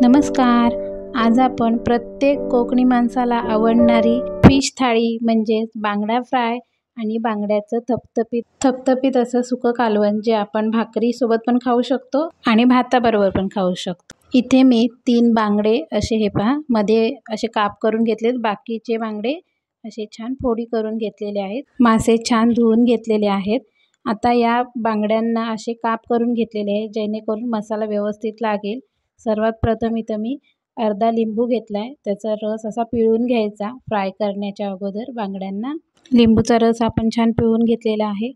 नमस्कार. आज आपण प्रत्येक कोकणी माणसाला आवडणारी फिश थाळी म्हणजेच बांगडा फ्राय आणि बांगड्याचं थपथपीत असं सुकं कालवण जे आपण भाकरीसोबत पण खाऊ शकतो आणि भाताबरोबर पण खाऊ शकतो. इथे मी 3 बांगडे असे हे पहा मध्ये असे काप करून घेतलेत. बाकीचे बांगडे असे छान फोडी करून घेतलेले आहेत. मासे छान धुवून घेतलेले आहेत. आता या बांगड्यांना असे काप करून घेतलेले आहे जेणेकरून मसाला व्यवस्थित लागेल. सर्वात प्रथम इथं मी अर्धा लिंबू घेतलाय. त्याचा रस असा पिळून घ्यायचा फ्राय करण्याच्या अगोदर बांगड्यांना. लिंबूचा रस आपण छान पिळून घेतलेला आहे.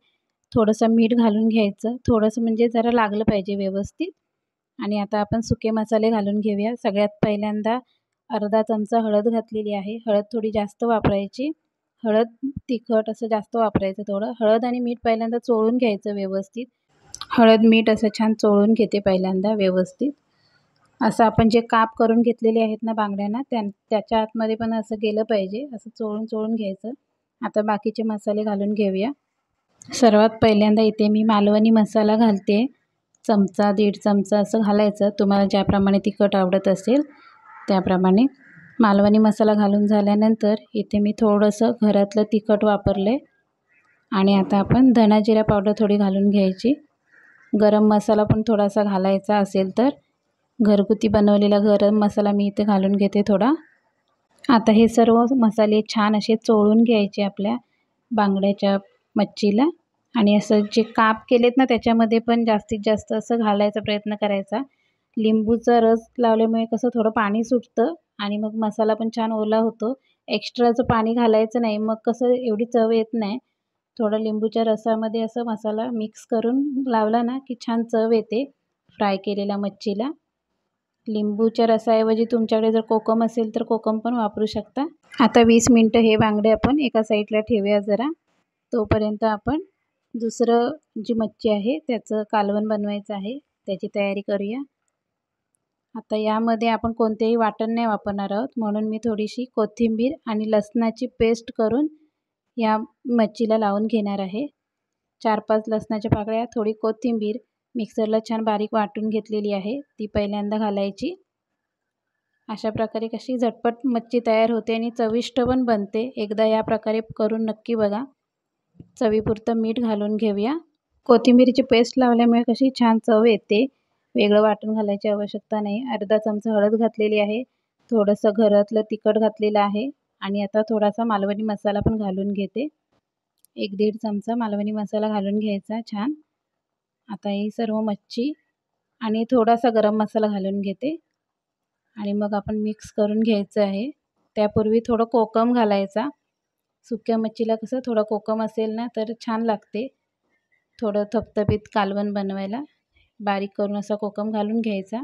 थोडंसं मीठ घालून घ्यायचं, थोडंसं म्हणजे जरा लागलं पाहिजे व्यवस्थित. आणि आता आपण सुके मसाले घालून घेऊया. सगळ्यात पहिल्यांदा अर्धा चमचा हळद घातलेली आहे. हळद थोडी जास्त वापरायची. हळद तिखट असं जास्त वापरायचं थोडं. हळद आणि मीठ पहिल्यांदा चोळून घ्यायचं व्यवस्थित. हळद मीठ असं छान चोळून घेते पहिल्यांदा व्यवस्थित. असं आपण जे काप करून घेतलेले आहेत ना बांगड्यांना त्याच्या आतमध्ये पण असं गेलं पाहिजे. असं चोळून घ्यायचं. आता बाकीचे मसाले घालून घेऊया. सर्वात पहिल्यांदा इथे मी मालवणी मसाला घालते. चमचा 1.5 चमचा असं घालायचं. तुम्हाला ज्याप्रमाणे तिखट आवडत असेल त्याप्रमाणे. मालवणी मसाला घालून झाल्यानंतर इथे मी थोडंसं घरातलं तिखट वापरले. आणि आता आपण धना जिरा पावडर थोडी घालून घ्यायची. गरम मसाला पण थोडासा घालायचा असेल तर घरगुती बनवलेला गरम मसाला मी इथे घालून घेते थोडा. आता हे सर्व मसाले छान असे चोळून घ्यायचे आपल्या बांगड्याच्या मच्छीला. आणि असं जे काप केलेत ना त्याच्यामध्ये पण जास्तीत जास्त असं घालायचा प्रयत्न करायचा. लिंबूचा रस लावल्यामुळे कसं थोडं पाणी सुटतं आणि मग मसाला पण छान ओला होतो. एक्स्ट्राचं पाणी घालायचं नाही, मग कसं एवढी चव येत नाही. थोडं लिंबूच्या रसामध्ये असं मसाला मिक्स करून लावला ना की छान चव येते फ्राय केलेल्या मच्छीला. लिंबूच्या रसाऐवजी तुमच्याकडे जर कोकम असेल तर कोकम पण वापरू शकता. आता 20 मिनटं हे बांगडे आपण एका साईडला ठेवूया जरा. तोपर्यंत आपण दुसरं जी मच्छी आहे त्याचं कालवण बनवायचं आहे, त्याची तयारी करूया. आता यामध्ये आपण कोणतेही वाटण नाही वापरणार आहोत, म्हणून मी थोडीशी कोथिंबीर आणि लसणाची पेस्ट करून या मच्छीला लावून घेणार आहे. 4-5 लसणाच्या पाकळ्या, थोडी कोथिंबीर मिक्सरला छान बारीक वाटून घेतलेली आहे, ती पहिल्यांदा घालायची. अशा प्रकारे कशी झटपट मच्छी तयार होते आणि चविष्ट पण बनते. एकदा या प्रकारे करून नक्की बघा. चवीपुरतं मीठ घालून घेऊया. कोथिंबीरची पेस्ट लावल्यामुळे कशी छान चव येते. वेगळं वाटण घालायची आवश्यकता नाही. अर्धा चमचा हळद घातलेली आहे. थोडंसं घरातलं तिखट घातलेलं आहे. आणि आता थोडासा मालवणी मसाला पण घालून घेते. 1-1.5 चमचा मालवणी मसाला घालून घ्यायचा छान. आता ही सर्व मच्छी आणि थोडासा गरम मसाला घालून घेते. आणि मग आपण मिक्स करून घ्यायचं आहे. त्यापूर्वी थोडं कोकम घालायचा. सुक्या मच्छीला कसं थोडं कोकम असेल ना तर छान लागते. थोडं थपथपीत कालवण बनवायला बारीक करून असा कोकम घालून घ्यायचा.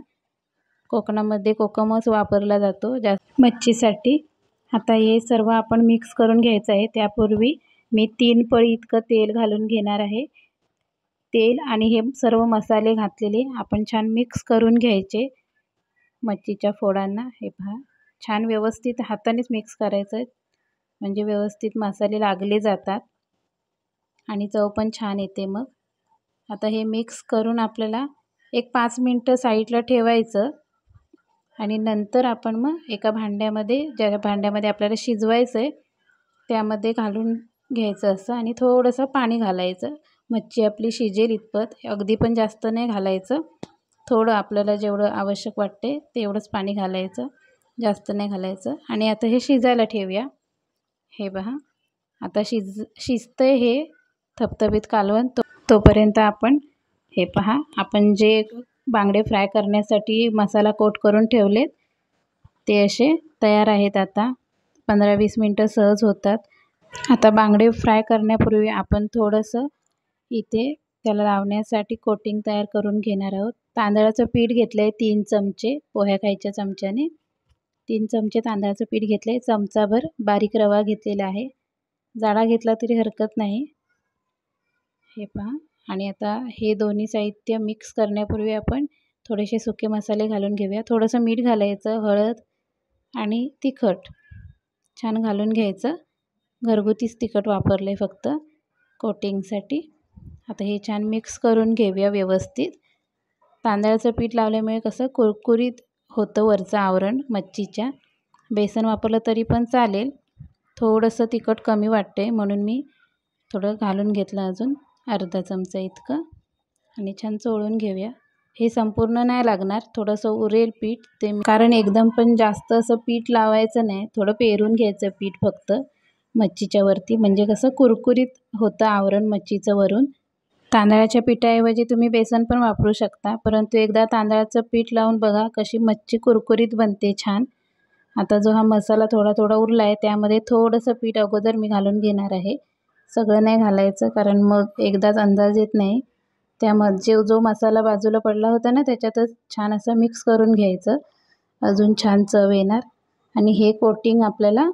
कोकणामध्ये कोकमच वापरला जातो जास्त मच्छीसाठी. आता हे सर्व आपण मिक्स करून घ्यायचं आहे. त्यापूर्वी मी 3 पळी इतकं तेल घालून घेणार आहे. तेल आणि हे सर्व मसाले घातलेले आपण छान मिक्स करून घ्यायचे मच्छीच्या फोडांना. हे पहा छान व्यवस्थित हातानेच मिक्स करायचं, म्हणजे व्यवस्थित मसाले लागले जातात आणि चव पण छान येते. मग आता हे मिक्स करून आपल्याला एक 5 मिनटं साईडला ठेवायचं. आणि नंतर आपण मग एका भांड्यामध्ये, ज्या भांड्यामध्ये आपल्याला शिजवायचं आहे त्यामध्ये घालून घ्यायचं असं. आणि थोडंसं पाणी घालायचं. मच्छी आपली शिजेल इतपत, अगदी पण जास्त नाही घालायचं. थोडं आपल्याला जेवढं आवश्यक वाटते तेवढंच पाणी घालायचं, जास्त नाही घालायचं. आणि आता हे शिजायला ठेवूया. हे पहा आता शिजतंय हे थपथपीत कालवण. तोपर्यंत आपण हे पहा आपण जे बांगडे फ्राय करण्यासाठी मसाला कोट करून ठेवलेत ते असे तयार आहेत. आता 15-20 मिनटं सहज होतात. आता बांगडे फ्राय करण्यापूर्वी आपण थोडंसं इथे त्याला लावण्यासाठी कोटिंग तयार करून घेणार आहोत. तांदळाचं पीठ घेतलं आहे 3 चमचे, पोह्या खायच्या चमच्याने 3 चमचे तांदळाचं पीठ घेतलं आहे. चमचाभर बारीक रवा घेतलेला आहे. जाडा घेतला तरी हरकत नाही. हे पहा. आणि आता हे दोन्ही साहित्य मिक्स करण्यापूर्वी आपण थोडेसे सुके मसाले घालून घेऊया. थोडंसं मीठ घालायचं, हळद आणि तिखट छान घालून घ्यायचं. घरगुतीच तिखट वापरले फक्त कोटिंगसाठी. आता हे छान मिक्स करून घेऊया व्यवस्थित. तांदळाचं पीठ लावल्यामुळे कसं कुरकुरीत होतं वरचं आवरण मच्छीच्या. बेसन वापरलं तरी पण चालेल. थोडंसं तिखट कमी वाटते म्हणून मी थोडं घालून घेतलं अजून अर्धा चमचा इतकं आणि छान चोळून घेऊया. हे संपूर्ण नाही लागणार, थोडंसं उरेल पीठ ते, कारण एकदम पण जास्त असं पीठ लावायचं नाही, थोडं पेरून घ्यायचं पीठ फक्त मच्छीच्या वरती, म्हणजे कसं कुरकुरीत होतं आवरण मच्छीचं वरून. तांदळाच्या पिठाऐवजी तुम्ही बेसन पण वापरू शकता, परंतु एकदा तांदळाचं पीठ लावून बघा कशी मच्छी कुरकुरीत बनते छान. आता जो हा मसाला थोडा थोडा उरला आहे त्यामध्ये थोडंसं पीठ अगोदर मी घालून घेणार आहे. सगळं नाही घालायचं कारण मग एकदाच अंदाज येत नाही. त्यामध्ये जो मसाला बाजूला पडला होता ना त्याच्यातच छान असं मिक्स करून घ्यायचं, अजून छान चव येणार. आणि हे कोटिंग आपल्याला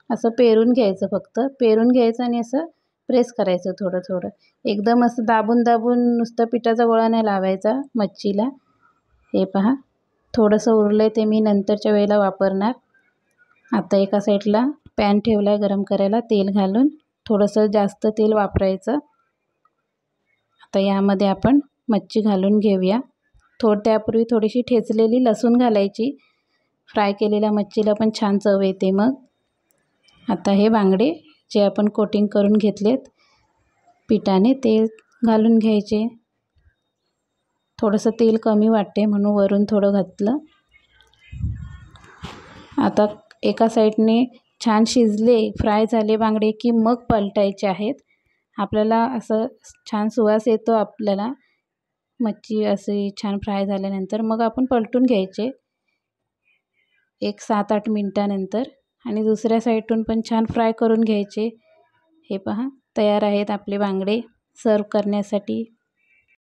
असं पेरून घ्यायचं, फक्त पेरून घ्यायचं आणि असं प्रेस करायचं थोडं थोडं. एकदम असं दाबून दाबून नुसतं पिठाचा गोळा नाही लावायचा मच्छीला. हे पहा थोडंसं उरलं आहे ते मी नंतरच्या वेळेला वापरणार. आता एका साईडला पॅन ठेवला आहे गरम करायला तेल घालून, थोडंसं जास्त तेल वापरायचं. आता यामध्ये आपण मच्छी घालून घेऊया. त्यापूर्वी थोडीशी ठेचलेली लसूण घालायची, फ्राय केलेल्या मच्छीला पण छान चव येते मग. आता हे बांगडे जे आपण कोटिंग करून घेतलेत पिठाने ते घालून घ्यायचे. थोडंसं तेल कमी वाटते म्हणून वरून थोडं घातलं. आता एका साईडने छान शिजले, फ्राय झाले बांगडे की मग पलटायचे आहेत. आपल्याला असं छान सुवास येतो आपल्याला मच्छी असे छान फ्राय झाल्यानंतर, मग आपण पलटून घ्यायचे एक 7-8 मिनटानंतर आणि दुसऱ्या साईडून पण छान फ्राय करून घ्यायचे. हे पहा तयार आहेत आपले बांगडे सर्व करण्यासाठी.